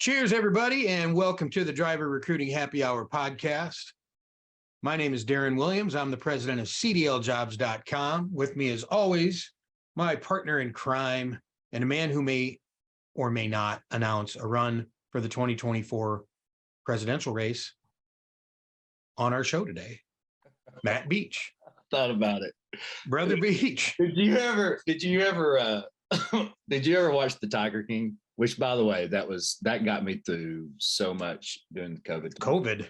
Cheers, everybody, and welcome to the Driver Recruiting Happy Hour podcast. My name is Darin Williams. I'm the president of CDLjobs.com. With me, as always, my partner in crime and a man who may or may not announce a run for the 2024 presidential race on our show today, Matt Beach. Thought about it, Brother Beach. Did you ever did you ever watch The Tiger King? Which, by the way, that got me through so much during COVID. COVID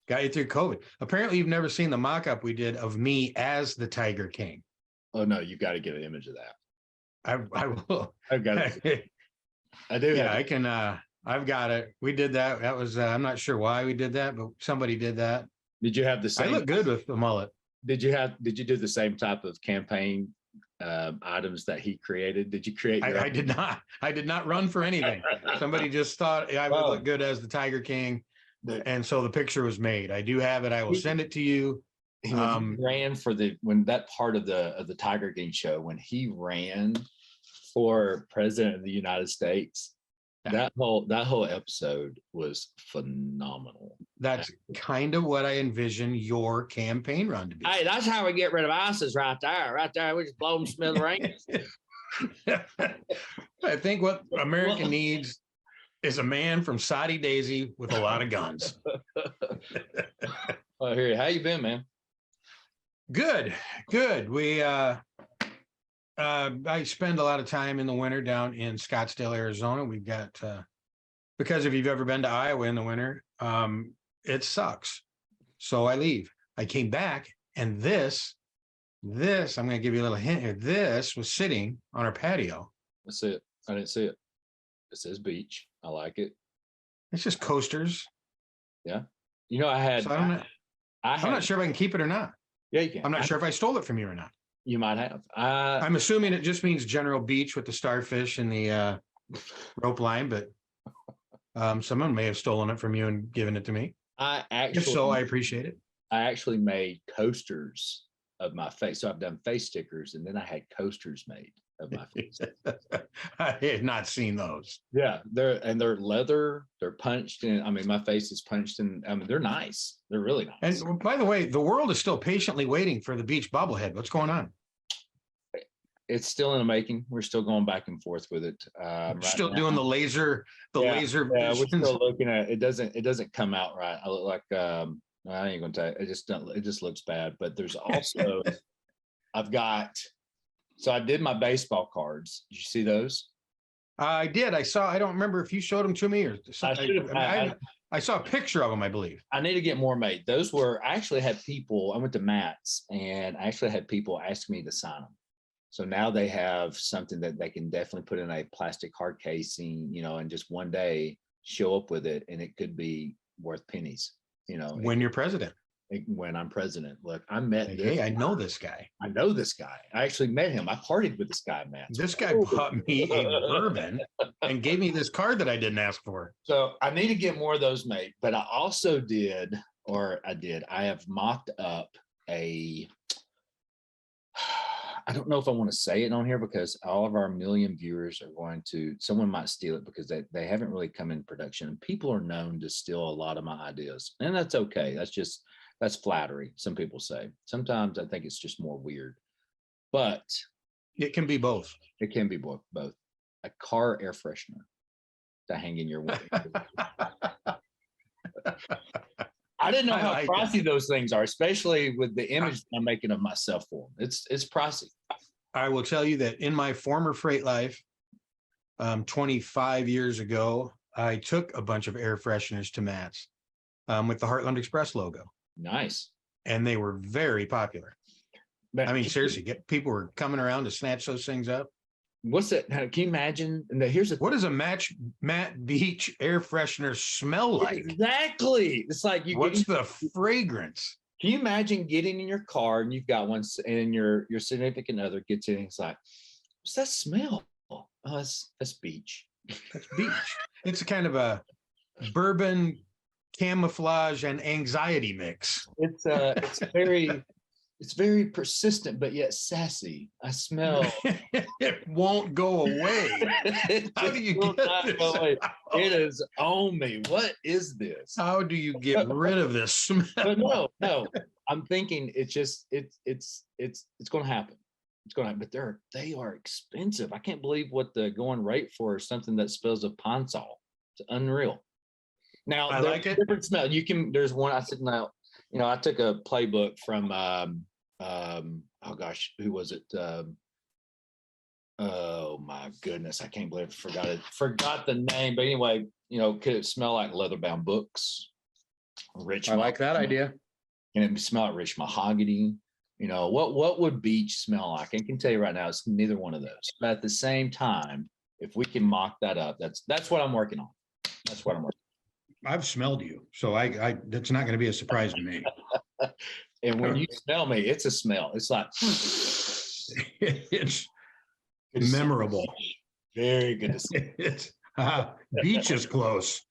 got you through COVID. Apparently, you've never seen the mock-up we did of me as the Tiger King. Oh no, you got to get an image of that. I will. I've got it. I do. Yeah, I can. I've got it. We did that. That was. I'm not sure why we did that, but somebody did that. Did you have the same? I look good with the mullet. Did you do the same type of campaign items that he created? Did you create? I did not. I did not run for anything. Somebody just thought I would look good as the Tiger King, and so the picture was made. I do have it. I will send it to you. He ran for when that part of the Tiger King show, when he ran for president of the United States. That whole episode was phenomenal. That's kind of what I envision your campaign run to be. Hey, that's how we get rid of ISIS right there. Right there. We just blow them smithereens. I think what America needs is a man from Saudi Daisy with a lot of guns. Well, here, how you been, man? Good. We I spend a lot of time in the winter down in Scottsdale, Arizona. We've got because if you've ever been to Iowa in the winter, it sucks. So I leave. I came back, and this I'm going to give you a little hint here. This was sitting on our patio. That's it. I didn't see it. It says beach. I like it. It's just coasters. Yeah. You know, I had. So I'm not sure if I can keep it or not. Yeah, you can. I'm not sure if I stole it from you or not. You might have. I'm assuming it just means General Beach with the starfish and the rope line, but someone may have stolen it from you and given it to me. If so, I appreciate it. I actually made coasters of my face. So I've done face stickers, and then I had coasters made of my face. I had not seen those. Yeah, they're leather. They're punched in. I mean, my face is punched in. I mean, they're nice. They're really nice. And by the way, the world is still patiently waiting for the beach bobblehead. What's going on? It's still in the making. We're still going back and forth with it. Still doing the laser. Laser. Yeah, we're still looking at it. It doesn't come out right. I look like I ain't gonna tell you. It just looks bad. But there's also So I did my baseball cards. Did you see those? I did. I saw. I don't remember if you showed them to me or something. I saw a picture of them, I believe. I need to get more made. Those were. I actually had people. I went to Matt's, and I actually had people ask me to sign them. So now they have something that they can definitely put in a plastic hard casing, and just one day show up with it, and it could be worth pennies. When you're president. When I'm president. Look, I met Hey, I know this guy. I know this guy. I actually met him. I partied with this guy, Matt. This guy bought me a bourbon and gave me this card that I didn't ask for. So I need to get more of those made. But I also I have mocked up I don't know if I want to say it on here because all of our million viewers are someone might steal it because they haven't really come in production. And people are known to steal a lot of my ideas. And that's okay. That's flattery, some people say. Sometimes I think it's just more weird. But it can be both. It can be both. A car air freshener to hang in your window. I didn't know how pricey those things are, especially with the image I'm making of myself for them. It's pricey. I will tell you that in my former freight life, 25 years ago, I took a bunch of air fresheners to Matt's with the Heartland Express logo. Nice. And they were very popular. I mean, seriously, people were coming around to snatch those things up. What's that? Can you imagine? And what does a Matt Beach air freshener smell like? Exactly. It's like what's the fragrance? Can you imagine getting in your car and you've got one, and your significant other gets in and it's like, what's that smell? Oh, that's beach. That's beach. It's a kind of a bourbon, camouflage, and anxiety mix. It's very it's very persistent, but yet sassy. I smell. It won't go away. It How do you will get not this go away. out? It is on me. What is this? How do you get rid of this smell? But no. I'm thinking it's going to happen. It's going to happen. But they are expensive. I can't believe what the going rate for something that smells of Pine Sol. It's unreal. Now I there's like it. different smell. There's one I said now. I took a playbook from oh gosh, who was it? Oh my goodness, I can't believe I forgot the name. But anyway, could it smell like leather-bound books? Rich. I like that idea. Can it smell like rich mahogany? What would beach smell like? I can tell you right now, it's neither one of those. But at the same time, if we can mock that up, that's what I'm working on. That's what I'm working on. I've smelled you, so I that's not going to be a surprise to me. And when you smell me, it's a smell. It's like It's memorable. Very good to see. It's beach is close.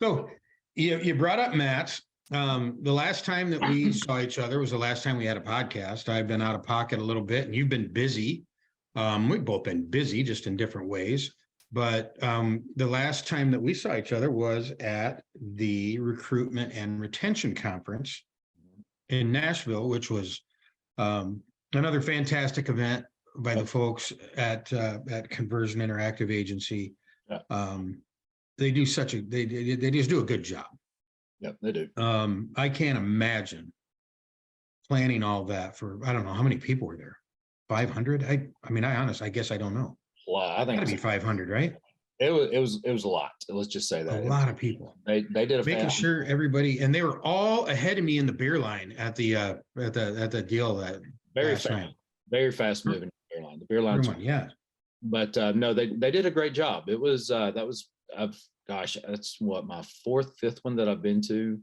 So you brought up Matt. The last time that we saw each other was the last time we had a podcast. I've been out of pocket a little bit, and you've been busy. We've both been busy, just in different ways. But the last time that we saw each other was at the Recruitment and Retention Conference in Nashville, which was another fantastic event by the folks at Conversion Interactive Agency. Yeah. They do they just do a good job. Yep, they do. I can't imagine planning all that for, I don't know, how many people were there? 500? I guess I don't know. I think It's gotta be 500, right? it was a lot. Let's just say that. A lot of people. They did Making sure everybody, and they were all ahead of me in the beer line at the deal that very last fast, night. Very fast moving beer line. The beer lines, Yeah. but no, they did a great job. It was that's what, my fifth one that I've been to,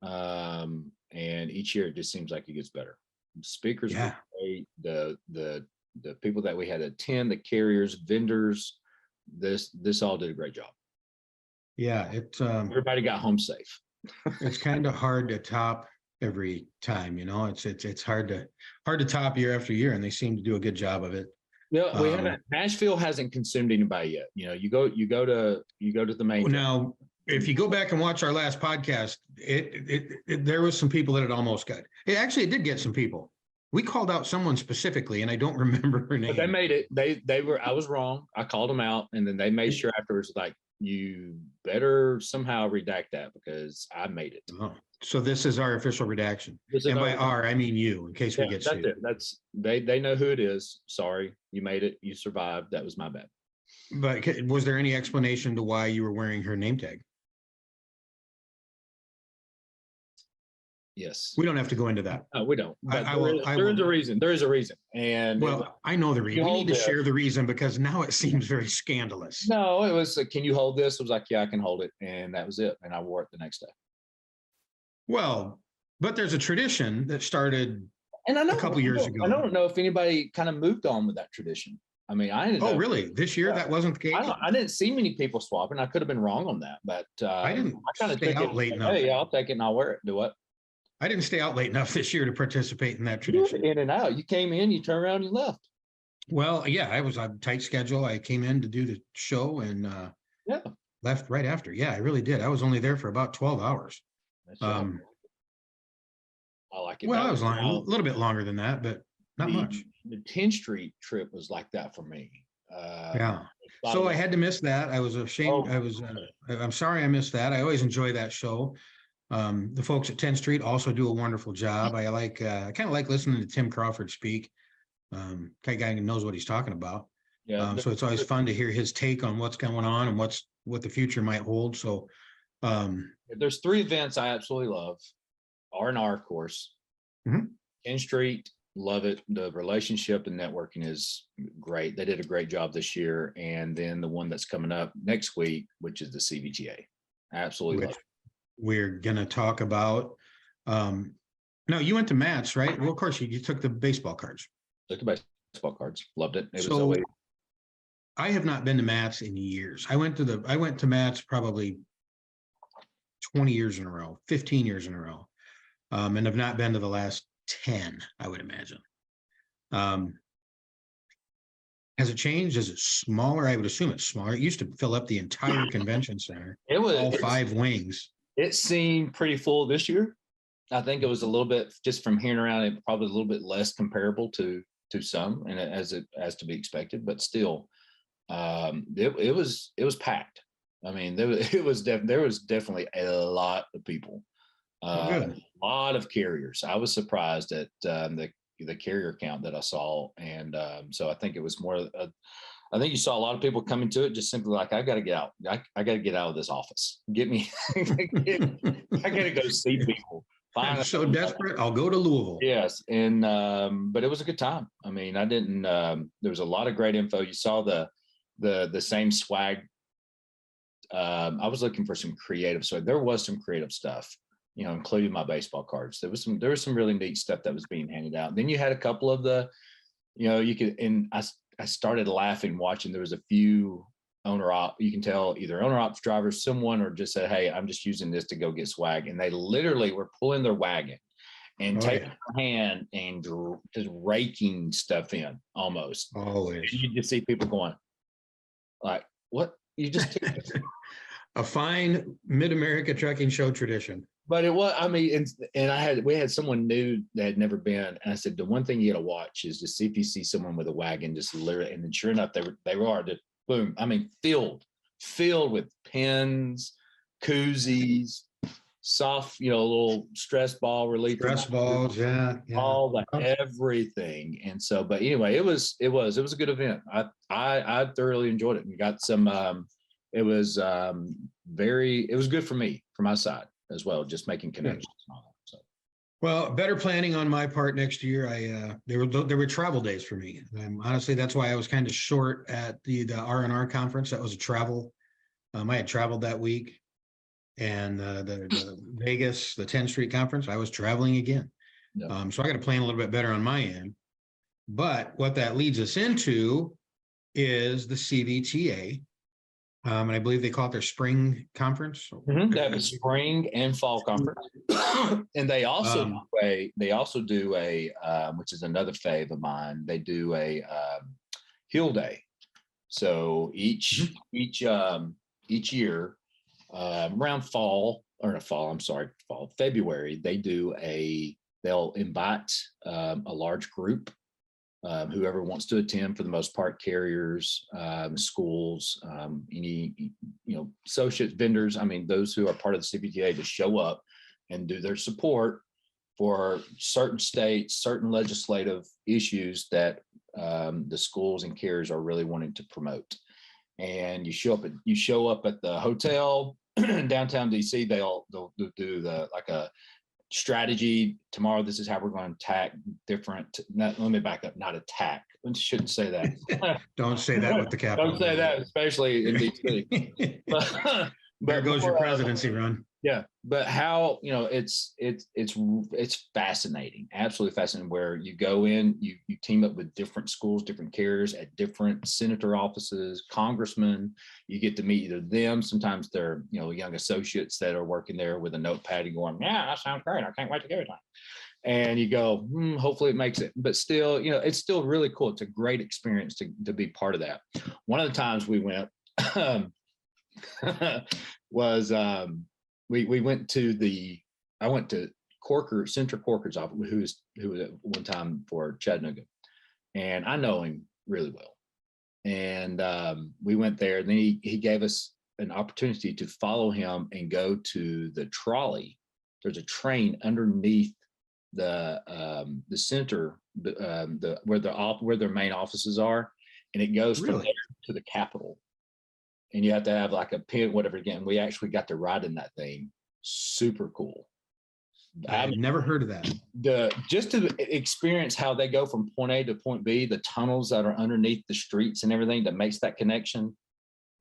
and each year it just seems like it gets better. Speakers were great. The people that we had attend, the carriers, vendors, this all did a great job. Yeah, it's everybody got home safe. it's kind of hard to top every time, it's hard to top year after year, and they seem to do a good job of it. Yeah, we haven't. Nashville hasn't consumed anybody yet. You go to the main. Now, if you go back and watch our last podcast, there was some people that it almost got. It did get some people. We called out someone specifically, and I don't remember her name. But they made it. They were. I was wrong. I called them out, and then they made sure afterwards, like, you better somehow redact that because I made it. Oh, so this is our official redaction. And by our, I mean you, in case we get sued. That's it. They know who it is. Sorry, you made it. You survived. That was my bad. But was there any explanation to why you were wearing her name tag? Yes. We don't have to go into that. No, we don't. But there is a reason. There is a reason. And I know the reason. We need to share the reason because now it seems very scandalous. No, it was, can you hold this? I was like, yeah, I can hold it. And that was it. And I wore it the next day. Well, but there's a tradition that started a couple years ago. I don't know if anybody kind of moved on with that tradition. I mean, I ended up. Really? This year that wasn't the case? I didn't see many people swapping. I could have been wrong on that, but I didn't. I kind of stay out late enough. Hey, I'll take it and I'll wear it. Do what? I didn't stay out late enough this year to participate in that tradition. In and out. You came in, you turned around, you left. Well, yeah, I was on a tight schedule. I came in to do the show and left right after. Yeah, I really did. I was only there for about 12 hours. I like it. Well, I was a little bit longer than that, but not much. The Tenstreet trip was like that for me. So I had to miss that. I was ashamed. I'm sorry I missed that. I always enjoy that show. The folks at Tenstreet also do a wonderful job. I kind of like listening to Tim Crawford speak. Kind of guy who knows what he's talking about. Yeah. So it's always fun to hear his take on what's going on and what the future might hold. So there's 3 events I absolutely love. R&R, of course. Mm-hmm. Tenstreet, love it. The relationship and networking is great. They did a great job this year. And then the one that's coming up next week, which is the CVTA. I absolutely love it. We're going to talk about, no, you went to Matt's, right? Well, of course, you took the baseball cards. Took the baseball cards. Loved it. I have not been to Matt's in years. I went to Matt's probably 20 years in a row, 15 years in a row. and have not been to the last 10, I would imagine. Has it changed? Is it smaller? I would assume it's smaller. It used to fill up the entire convention center, all 5 wings. It seemed pretty full this year. I think it was a little bit, just from hearing around it, probably a little bit less comparable to some, and as to be expected, but still, it was packed. I mean, there was definitely a lot of people, a lot of carriers. I was surprised at the carrier count that I saw, and so I think it was more. I think you saw a lot of people coming to it just simply like, I got to get out. I got to get out of this office. Get me. I got to go see people. I'm so desperate. I'll go to Louisville. Yes, and but it was a good time. I mean, I didn't. There was a lot of great info. You saw the same swag. I was looking for some creative, so there was some creative stuff, including my baseball cards. There was some really neat stuff that was being handed out. And then you had a couple of the, you could, and I started laughing watching. There was a few owner-op, you can tell either owner-ops drivers, someone, or just said, hey, I'm just using this to go get swag. And they literally were pulling their wagon and taking their hand and just raking stuff in almost. Always. And you just see people going like, what? You just took a fine mid-America trucking show tradition. But it was, I mean, and we had someone new that had never been, and I said, the one thing you got to watch is to see if you see someone with a wagon, just literally, and then sure enough, they were just boom. I mean, filled with pins, koozies, soft, little stress ball relief. Stress balls, yeah. All the everything. And so, but anyway, it was a good event. I thoroughly enjoyed it and got some, it was good for me, for my side as well, just making connections. And all that, so. Well, better planning on my part next year. There were travel days for me. Honestly, that's why I was kind of short at the R&R conference. That was a travel. I had traveled that week, and the Vegas, the Tenstreet conference, I was traveling again. Yep. So I got to plan a little bit better on my end. But what that leads us into is the CVTA. And I believe they call it their spring conference. They have a spring and fall conference, and they also do a which is another fave of mine. They do a Hill Day. So each year around February, they'll invite a large group. Whoever wants to attend, for the most part, carriers, schools, any associates, vendors. I mean, those who are part of the CVTA, to show up and do their support for certain states, certain legislative issues that the schools and carriers are really wanting to promote. And you show up at the hotel downtown DC. They'll do a strategy. Tomorrow, this is how we're going to attack different. Let me back up. Not attack. I shouldn't say that. Don't say that with the capital. Don't say that, especially in DC. There goes your presidency run. Yeah, but how, it's fascinating, absolutely fascinating, where you go in, you team up with different schools, different carriers at different senator offices, congressmen. You get to meet either them. Sometimes they're, young associates that are working there with a notepad and going, yeah, that sounds great. I can't wait to get it done. And you go, hopefully it makes it. But still, it's still really cool. It's a great experience to be part of that. One of the times we went was we went to I went to Senator Corker's office, who was at one time for Chattanooga, and I know him really well. And we went there, and then he gave us an opportunity to follow him and go to the trolley. There's a train underneath the center, where their main offices are, and it goes from there to the Capitol. And you have to have like a pin, whatever. Again, we actually got to ride in that thing. Super cool. I've never heard of that. Just to experience how they go from point A to point B, the tunnels that are underneath the streets and everything that makes that connection,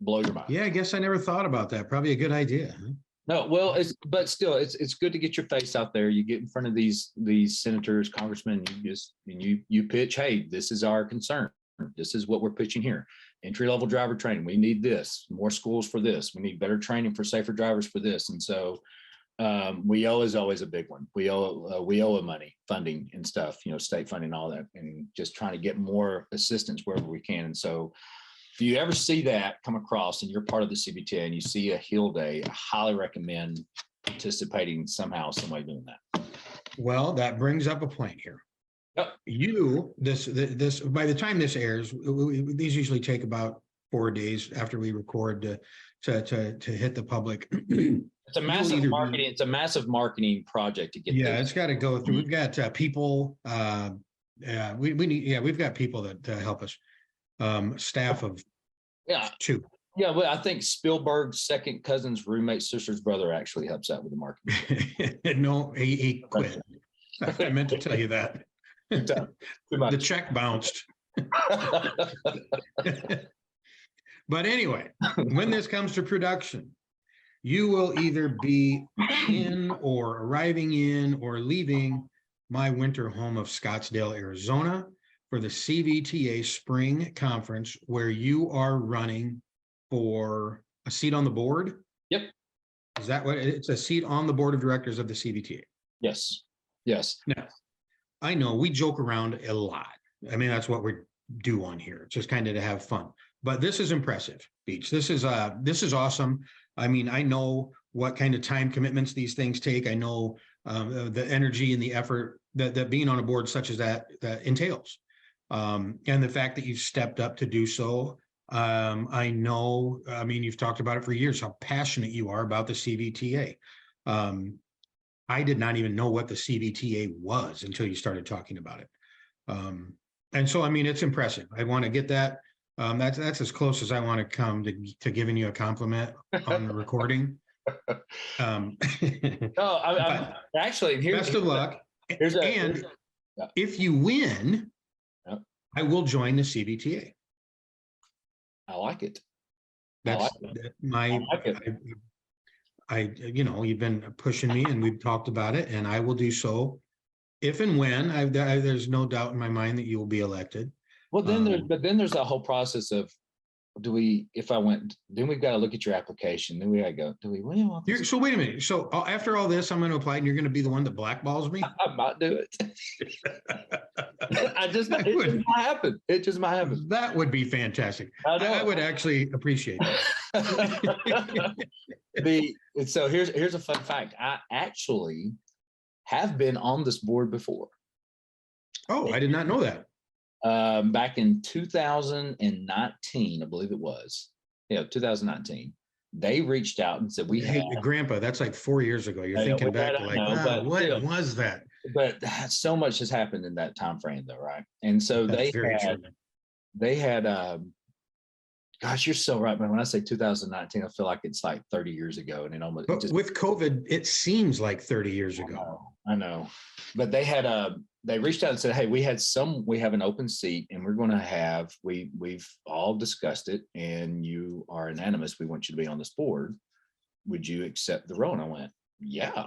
blow your mind. Yeah, I guess I never thought about that. Probably a good idea. Huh? No, well, it's good to get your face out there. You get in front of these senators, congressmen, you pitch, hey, this is our concern. This is what we're pitching here. Entry-level driver training. We need this. More schools for this. We need better training for safer drivers for this. And so WEO is always a big one. WEO money, funding and stuff, state funding, all that, and just trying to get more assistance wherever we can. And so if you ever see that come across and you're part of the CVTA and you see a Heal Day, I highly recommend participating somehow, some way doing that. Well, that brings up a point here. Yep. This by the time this airs, these usually take about 4 days after we record to hit the public. It's a massive marketing. It's a massive marketing project to get. Yeah, it's got to go through. We've got people. We need. Yeah, we've got people that help us. Staff of 2. Yeah, well, I think Spielberg's second cousin's roommate, sister's brother actually helps out with the marketing. No, he quit. I meant to tell you that. The check bounced. But anyway, when this comes to production, you will either be in or arriving in or leaving my winter home of Scottsdale, Arizona for the CVTA Spring Conference, where you are running for a seat on the board. Yep. Is that what it's a seat on the board of directors of the CVTA? Yes. Now, I know we joke around a lot. I mean, that's what we do on here. It's just kind of to have fun. But this is impressive, Beach. This is awesome. I mean, I know what kind of time commitments these things take. I know the energy and the effort that being on a board such as that entails. And the fact that you've stepped up to do so. I know, I mean, you've talked about it for years, how passionate you are about the CVTA. I did not even know what the CVTA was until you started talking about it. And so, I mean, it's impressive. I want to get that. That's as close as I want to come to giving you a compliment on the recording. Actually, best of luck. If you win, I will join the CVTA. I like it. You've been pushing me and we've talked about it, and I will do so if and when. There's no doubt in my mind that you will be elected. Well, then there's that whole process of, if I went, then we've got to look at your application. Then we got to go, do we really want this? So wait a minute. So after all this, I'm going to apply and you're going to be the one that blackballs me? I might do it. It just might happen. It just might happen. That would be fantastic. I would actually appreciate that. So here's a fun fact. I actually have been on this board before. Oh, I did not know that. Back in 2019, I believe it was. 2019. They reached out and said, Hey, Grandpa, that's like 4 years ago. You're thinking back to what was that? But so much has happened in that time frame, though, right? And so they had gosh, you're so right, man. When I say 2019, I feel like it's like 30 years ago, and with COVID, it seems like 30 years ago. I know. But they reached out and said, hey, we have an open seat, and we're going to have, we've all discussed it, and you are unanimous. We want you to be on this board. Would you accept the role? And I went, yeah,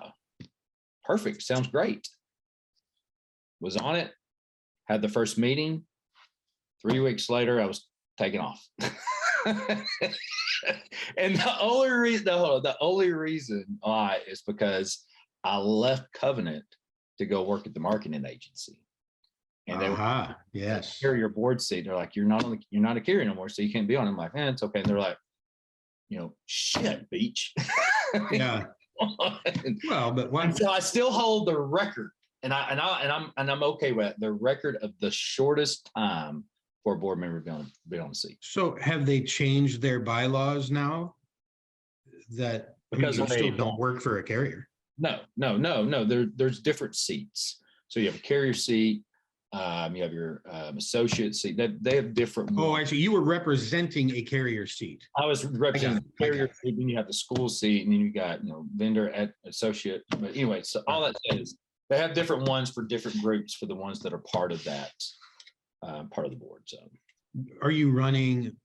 perfect. Sounds great. Was on it, had the first meeting. 3 weeks later, I was taken off. And the only reason why is because I left Covenant to go work at the marketing agency. And they were carrier board seat. They're like, you're not a carrier no more, so you can't be on it. I'm like, it's okay. And they're like, shit, Beach. Yeah. Well, but so I still hold the record, and I'm okay with it, the record of the shortest time for a board member to be on the seat. So have they changed their bylaws now that because you still don't work for a carrier? No. There's different seats. So you have a carrier seat, you have your associate seat. They have different. Oh, actually, you were representing a carrier seat. I was representing the carrier seat. Then you have the school seat, and then you got vendor associate. But anyway, so all that says they have different ones for different groups for the ones that are part of that part of the board. So, are you running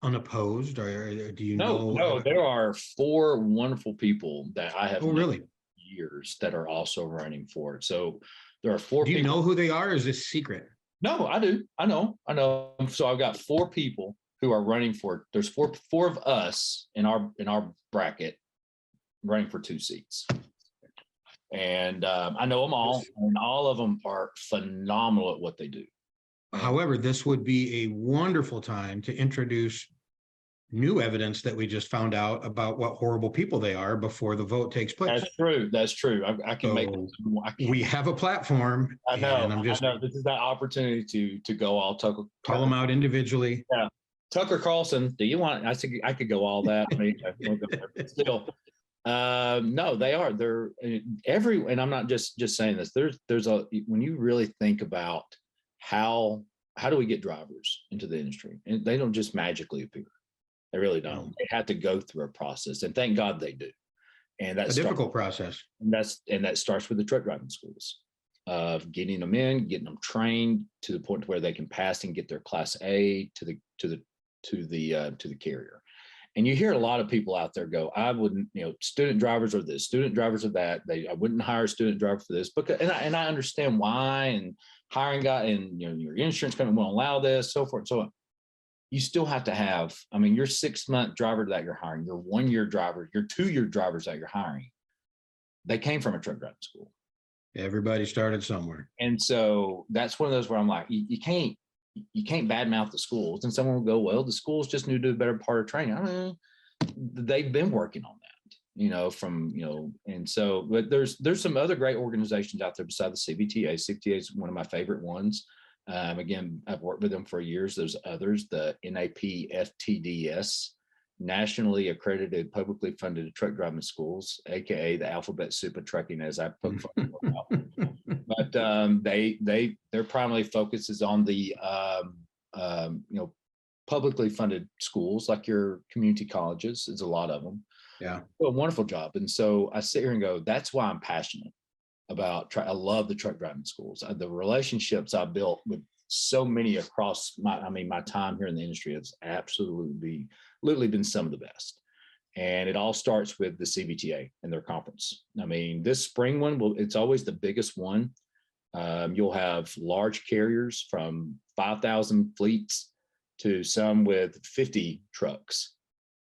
unopposed, or do you know? No, there are 4 wonderful people that I have really years that are also running for it. So there are 4 people. Do you know who they are, or is this secret? No, I do. I know. So I've got 4 people who are running for it. There's four of us in our bracket, running for 2 seats. And I know them all, and all of them are phenomenal at what they do. However, this would be a wonderful time to introduce new evidence that we just found out about what horrible people they are before the vote takes place. That's true. That's true. I can make. We have a platform. I know. And I'm just. I know. This is that opportunity to go all Tucker. Call them out individually. Yeah. Tucker Carlson. Do you want? I could go all that. I mean, still. No, they are. They're and I'm not just saying this. There's a when you really think about how do we get drivers into the industry, and they don't just magically appear. They really don't. They have to go through a process, and thank God they do. And that's a difficult process. And that starts with the truck driving schools, of getting them in, getting them trained to the point where they can pass and get their Class A to the carrier. And you hear a lot of people out there go, I wouldn't, student drivers are this, student drivers are that. I wouldn't hire a student driver for this, because and I understand why, and hiring guy, and your insurance company won't allow this, so forth and so on. You still have to have, your 6-month driver that you're hiring, your 1-year driver, your 2-year drivers that you're hiring, they came from a truck driving school. Everybody started somewhere. And so that's one of those where I'm like, you can't badmouth the schools. And someone will go, well, the schools just need to do a better part of training. They've been working on that, and so, but there's some other great organizations out there beside the CVTA. CVTA is one of my favorite ones. Again, I've worked with them for years. There's others, the NAPFTDS, Nationally Accredited Publicly Funded Truck Driving Schools, aka the alphabet soup of trucking, as I poke fun about. But their primary focus is on the publicly funded schools, like your community colleges. There's a lot of them. Yeah, a wonderful job. And so I sit here and go, that's why I'm passionate about. I love the truck driving schools. The relationships I built with so many across my time here in the industry has absolutely been some of the best. And it all starts with the CVTA and their conference. This spring one it's always the biggest one. You'll have large carriers from 5,000 fleets to some with 50 trucks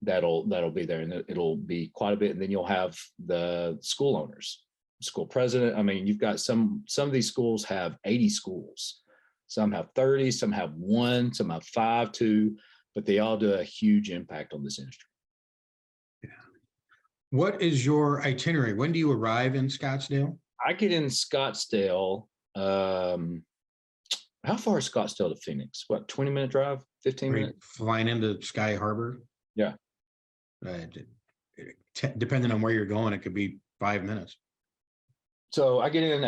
that'll be there, and it'll be quite a bit. And then you'll have the school owners, school president. You've got some of these schools have 80 schools. Some have 30, some have 1, some have 5, 2, but they all do a huge impact on this industry. Yeah. What is your itinerary? When do you arrive in Scottsdale? I get in Scottsdale. How far is Scottsdale to Phoenix? What, 20-minute drive, 15 minutes? Flying into Sky Harbor? Yeah. Depending on where you're going, it could be 5 minutes. So I get in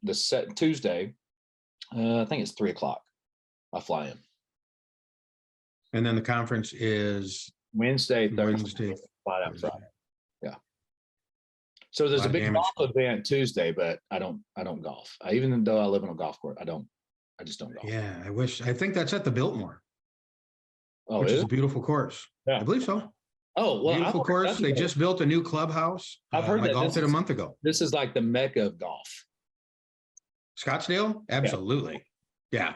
the Tuesday. I think it's 3:00. I fly in. And then the conference is Wednesday, Thursday, fly out Friday. Yeah. So there's a big golf event Tuesday, but I don't golf. Even though I live on a golf course, I just don't golf. Yeah, I think that's at the Biltmore. Oh, which is a beautiful course. Yeah. I believe so. Oh, well, beautiful course. They just built a new clubhouse. I've heard that. I golfed it a month ago. This is like the mecca of golf. Scottsdale? Absolutely. Yeah.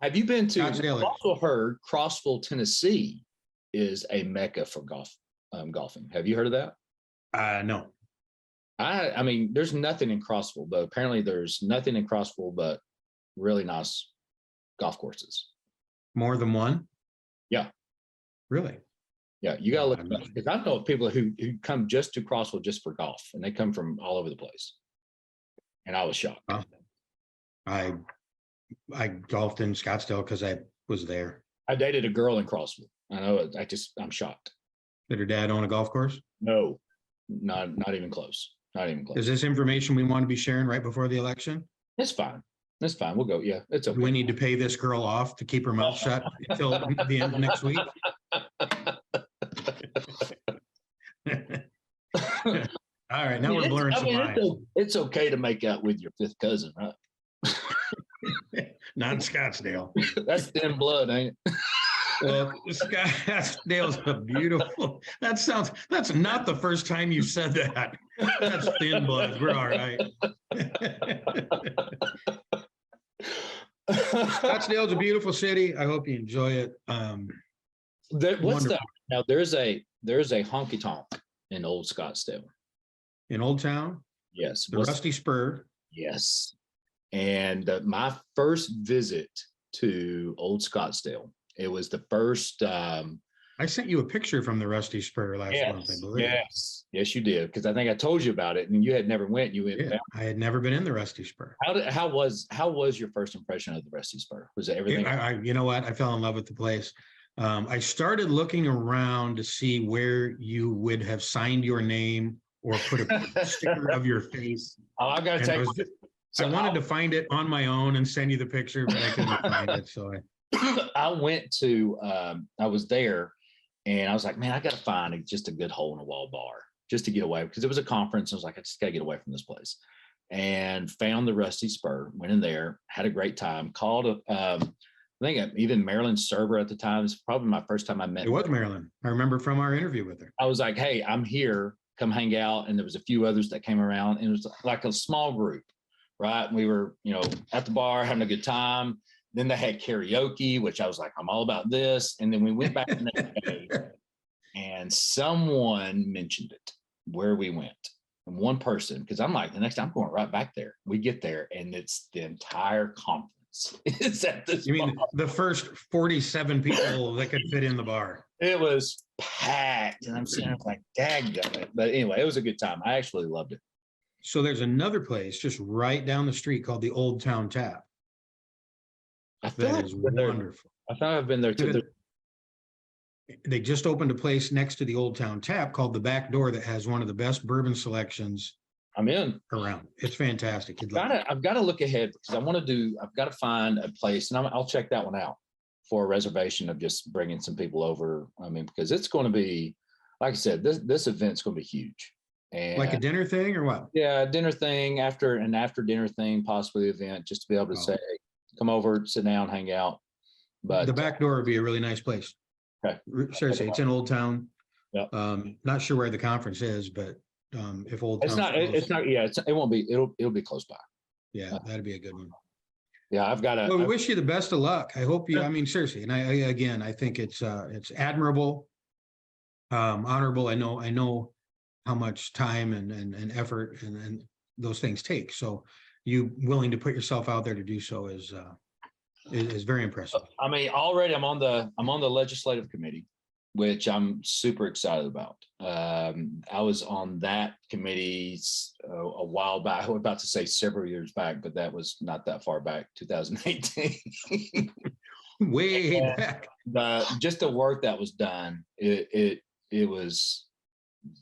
Have you been to? Scottsdale. I've also heard Crossville, Tennessee is a mecca for golfing. Have you heard of that? No. There's nothing in Crossville, but apparently there's nothing in Crossville but really nice golf courses. More than one? Yeah. Really? Yeah, you got to look, because I know of people who come just to Crossville just for golf, and they come from all over the place. And I was shocked. Wow. I golfed in Scottsdale because I was there. I dated a girl in Crossville. I know. I'm shocked. Did her dad own a golf course? No, not even close. Not even close. Is this information we want to be sharing right before the election? It's fine. That's fine. We'll go. Yeah, it's okay. Do we need to pay this girl off to keep her mouth shut until the end of next week? All right, now we're blurring some lines. It's okay to make out with your fifth cousin, right? Not in Scottsdale. That's thin blood, ain't it? Well, Scottsdale's a beautiful. That's not the first time you said that. That's thin blood. We're all right. Scottsdale's a beautiful city. I hope you enjoy it. What's that? Now there's a honky tonk in Old Scottsdale. In Old Town, Yes. the Rusty Spur. Yes. And my first visit to Old Scottsdale, it was the first. I sent you a picture from the Rusty Spur last month, I believe. Yes, you did, because I think I told you about it, and you had never went. You went. Yeah, I had never been in the Rusty Spur. How was your first impression of the Rusty Spur? Was it everything? You know what? I fell in love with the place. I started looking around to see where you would have signed your name or put a sticker of your face. Oh, I've got to tell you. I wanted to find it on my own and send you the picture, but I couldn't find it. So I went to, I was there and I was like, man, I got to find just a good hole in the wall bar just to get away, because it was a conference. I was like, I just got to get away from this place, and found the Rusty Spur, went in there, had a great time, called, I think even Marilyn Serber at the time. It's probably my first time I met. It was Marilyn. I remember from our interview with her. I was like, hey, I'm here, come hang out. And there was a few others that came around, and it was like a small group. Right. We were, at the bar having a good time. Then they had karaoke, which I was like, I'm all about this. And then we went back the next day, and someone mentioned it where we went. And one person, because I'm like, the next time I'm going right back there. We get there, and it's the entire conference. It's at this. You mean the first 47 people that could fit in the bar? It was packed. And I'm sitting there like, daggone it. But anyway, it was a good time. I actually loved it. So there's another place just right down the street called the Old Town Tap. That is wonderful. I thought I've been there too. They just opened a place next to the Old Town Tap called the Back Door that has one of the best bourbon selections. I'm in around. It's fantastic. I've got to look ahead, because I've got to find a place, and I'll check that one out for a reservation of just bringing some people over. I mean, because it's going to be, like I said, this event's going to be huge. And like a dinner thing or what? Yeah, a dinner thing, after dinner thing, possibly event, just to be able to say, hey, come over, sit down, hang out. But the Back Door would be a really nice place. Okay. Seriously, it's in Old Town. Yep. Not sure where the conference is, but if Old Town, it won't be, it'll be close by. Yeah, that'd be a good one. Yeah, Well, we wish you the best of luck. I hope you, I mean, seriously, and I think it's admirable, honorable. I know how much time and effort and those things take. So you willing to put yourself out there to do so is very impressive. I mean, already I'm on the legislative committee, which I'm super excited about. I was on that committee a while back. I was about to say several years back, but that was not that far back, 2018. Way back. Just the work that was done, it was,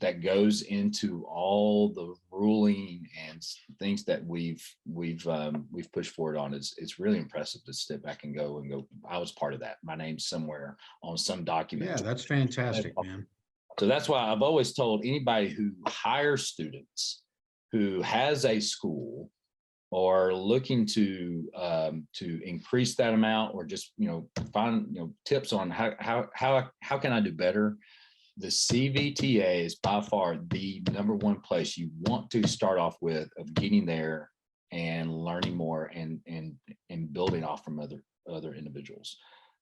that goes into all the ruling and things that we've pushed forward on. It's really impressive to step back and go, I was part of that. My name's somewhere on some document. Yeah, that's fantastic, man. So that's why I've always told anybody who hires students, who has a school, or looking to increase that amount, or just find tips on how can I do better. The CVTA is by far the number one place you want to start off with, of getting there and learning more and building off from other individuals.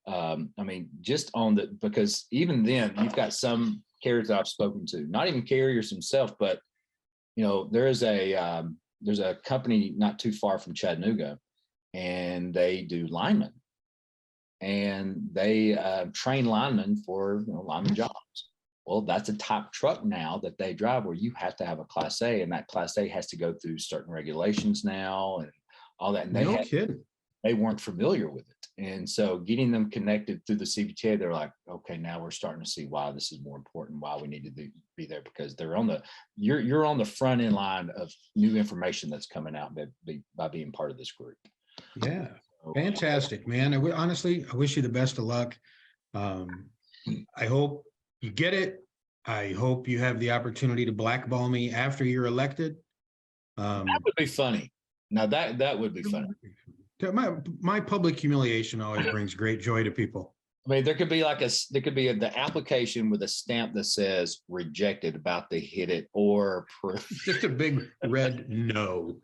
I mean, just because even then you've got some carriers that I've spoken to, not even carriers themselves, but there's a company not too far from Chattanooga, and they do linemen, and they train linemen for lineman jobs. Well, that's a top truck now that they drive, where you have to have a Class A, and that Class A has to go through certain regulations now and all that. And they weren't familiar with it. And so getting them connected through the CVTA, they're like, okay, now we're starting to see why this is more important, why we need to be there, because they're you're on the front end line of new information that's coming out by being part of this group. Yeah. Fantastic, man. Honestly, I wish you the best of luck. I hope you get it. I hope you have the opportunity to blackball me after you're elected. That would be funny. Now that would be funny. My public humiliation always brings great joy to people. I mean, there could be the application with a stamp that says rejected, about to hit it, or proof. Just a big red no.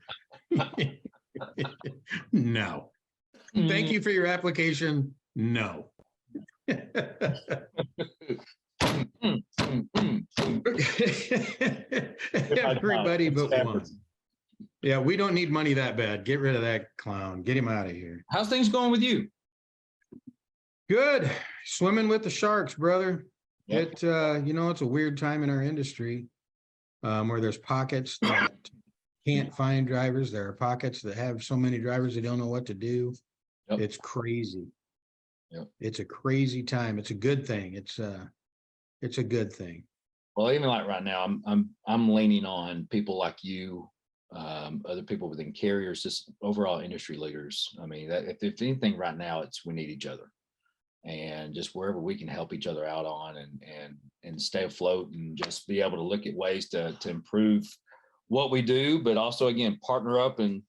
No. Thank you for your application. No. Everybody but one. Yeah, we don't need money that bad. Get rid of that clown. Get him out of here. How's things going with you? Good. Swimming with the sharks, brother. Yep. It's a weird time in our industry where there's pockets that can't find drivers. There are pockets that have so many drivers they don't know what to do. Yep. It's crazy. Yep. It's a crazy time. It's a good thing. It's a good thing. Well, even like right now, I'm leaning on people like you, other people within carriers, just overall industry leaders. I mean, if anything right now, we need each other, and just wherever we can help each other out on and stay afloat and just be able to look at ways to improve what we do, but also again, partner up and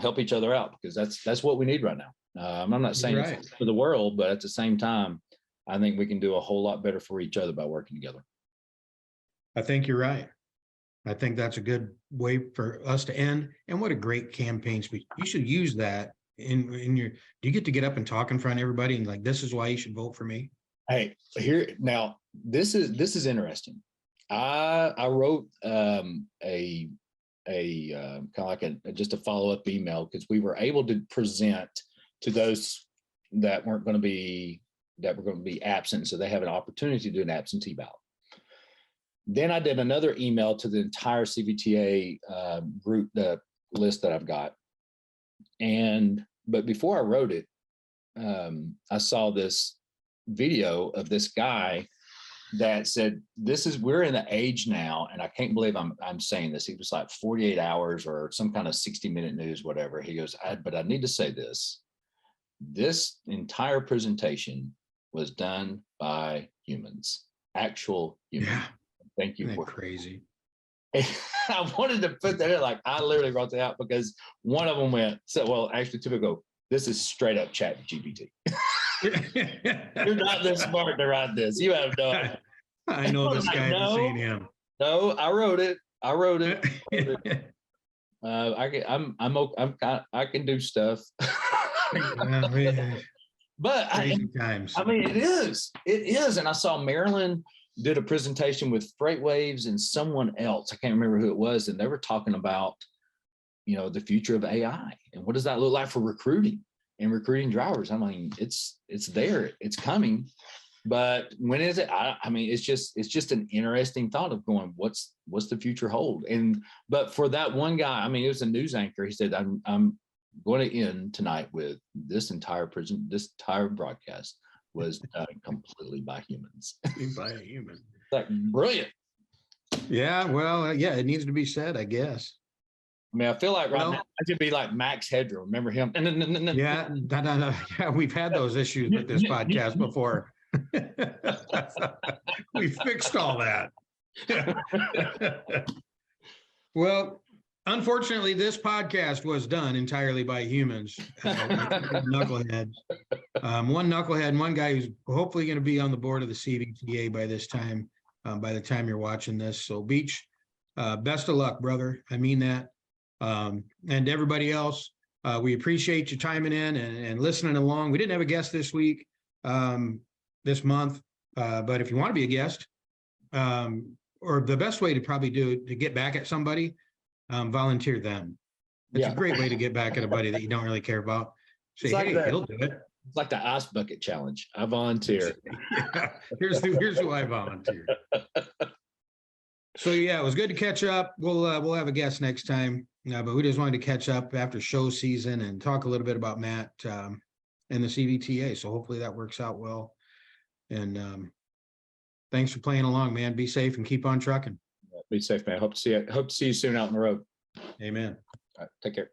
help each other out, because that's what we need right now. I'm not saying it's for the world, but at the same time, I think we can do a whole lot better for each other by working together. I think you're right. I think that's a good way for us to end. And what a great campaign speech. You should use that in your, do you get up and talk in front of everybody and like, this is why you should vote for me? Hey, here now, this is interesting. I wrote a kind of like just a follow-up email, because we were able to present to those that were going to be absent, so they have an opportunity to do an absentee ballot. Then I did another email to the entire CVTA group, the list that I've got. But before I wrote it, I saw this video of this guy that said, we're in the age now, and I can't believe I'm saying this. He was like 48 hours or some kind of 60-minute news, whatever. He goes, but I need to say this. This entire presentation was done by humans, actual humans. Yeah. Thank you. Isn't that crazy? I wanted to put that in, like I literally wrote that out because one of them went, actually 2 ago, this is straight up chat GPT. You're not this smart to write this. You have no idea. I know this guy. I've seen him. No, I wrote it. I can do stuff. But crazy times. I mean, it is. And I saw Maryland did a presentation with FreightWaves and someone else. I can't remember who it was. And they were talking about, the future of AI and what does that look like for recruiting and recruiting drivers. I mean, it's there, it's coming, but when is it? I mean, it's just an interesting thought of going, what's the future hold? But for that one guy, I mean, it was a news anchor. He said, I'm going to end tonight with this entire broadcast was done completely by humans. By a human. Like, brilliant. Yeah, well, it needs to be said, I guess. I mean, I feel like now I could be like Max Headroom. Remember him? Yeah, yeah, we've had those issues with this podcast before. We fixed all that. Well, unfortunately, this podcast was done entirely by humans. Knuckleheads. One knucklehead and one guy who's hopefully going to be on the board of the CVTA by this time, by the time you're watching this. So Beach, best of luck, brother. I mean that. And everybody else, we appreciate you chiming in and listening along. We didn't have a guest this week, this month, but if you want to be a guest, or the best way to probably do it to get back at somebody, volunteer them. It's a great way to get back at a buddy that you don't really care about. Say, hey, he'll do it. It's like the ice bucket challenge. I volunteer. Yeah. Here's who I volunteer. So it was good to catch up. We'll have a guest next time, but we just wanted to catch up after show season and talk a little bit about Matt and the CVTA. So hopefully that works out well. And thanks for playing along, man. Be safe and keep on trucking. Be safe, man. Hope to see you soon out on the road. Amen. All right, take care.